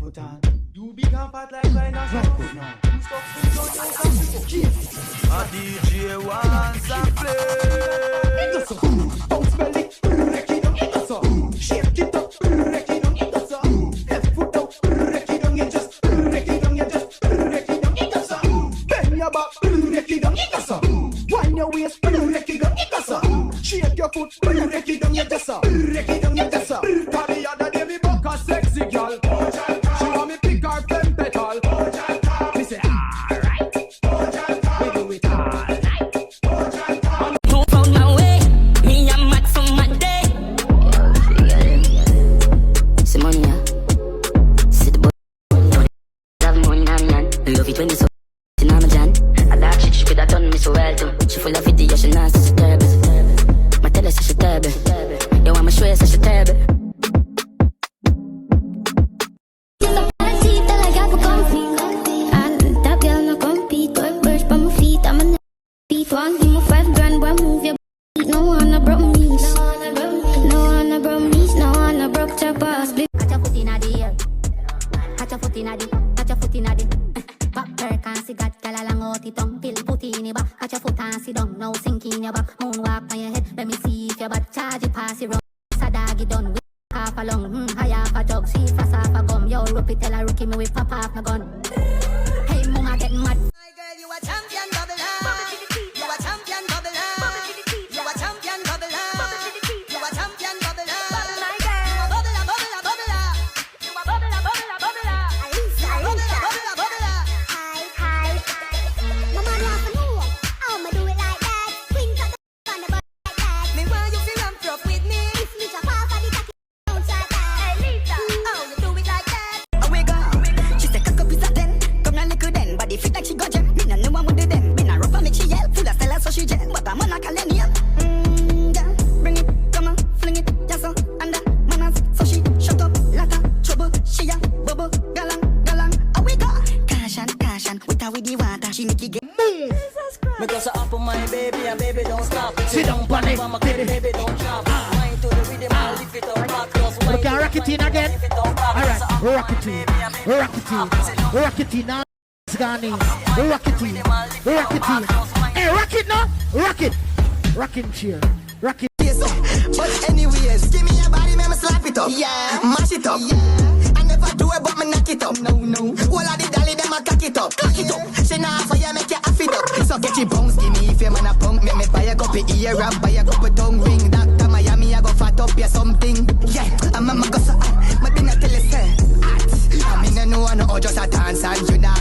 foot on. You big and fat like dinosaur. You stop to a DJ wants a play. It does so. Bounce belly, break it down. It does so. Shake it up, break it down. It does so. Left foot out, break it down. You just break it down. You just break it down. It does so. Bend your back, break it down. It does so. Wind your waist, break it down. It does so. Shake your foot, break it down. You just so. Break it down. You just so. The other day we buck a sexy girl. She want me pick her pen petal. Me say alright. We do it all night. Two found my way. Me and Matt from my day. See money, yeah. See the boy. Have money in her hand. Love it when you so in her Jan. A dark shit she could have done me so well too. She full of video, she nasty, she terrible. My tell her say she terrible. You want me show you say she terrible. One, give me 5 grand, boy, move your beat. No one a broke knees. No one a broke knees. No one a broke chapas. Catch your foot in the air. Catch your foot in the. Catch your foot in the. Pop her can't see got gal along out it tongue. Pill put in your back. Catch your foot and sit down. Now sink in your back. Moonwalk on your head. Let me see if your bad charge it pass it round. Sadagi done with half a long. High half a jug. See fast half a gum. Yo, Rupi tell a rookie me with pop half my gun. Hey, mama get mad. My girl, you a champion bubble hard. You a champion bubble hard. You a champion bubble hard. You a champion bubble hard. My girl. You a bubble a bubble a bubble hard. You a bubble a bubble a bubble a. You a bubble a bubble a bubble hard. Hi. Mama laugh for me. I'll do it like that. Twink at the on the butt like that. Me want you to ramp rough with me. If me chop off of the cocky, don't shut that. Hey Lisa. Oh, you do it like that. Away go. She say cock up is a 10. Come na little then, body fit like she got gem. Me no know what do them. Me na rough and make she yell. Full of fella so she gel, but I'm on a calendar. Girl, bring it, come on, fling it, yes so under manners. So she shut up, like a trouble. She a bubble, galang. Away go. Caution, with her with the water, she make it get move. Me go so up on my baby and baby don't stop. Sit down, bunny. Baby don't drop. Wine to the rhythm and lift it up back close. We can rock it in again. Alright, rock it in. Rock it in now. It's gone in. Rock it in. Hey, rock it now. Rocking chair. Rock it. But anyways, give me your body, me slap it up. Yeah, mash it up. Yeah, I never do it, but me knock it up. No. All of the dolly, them a cock it up. She nah for you, make you half it up. So get your bones, give me if you man a punk. Make me buy a couple ear and buy a couple tongue ring. Dr. Miami, I go fat up you something. Yeah, I'm a go so hot. My dinner tell you say hot. I mean, I know just a dance and you know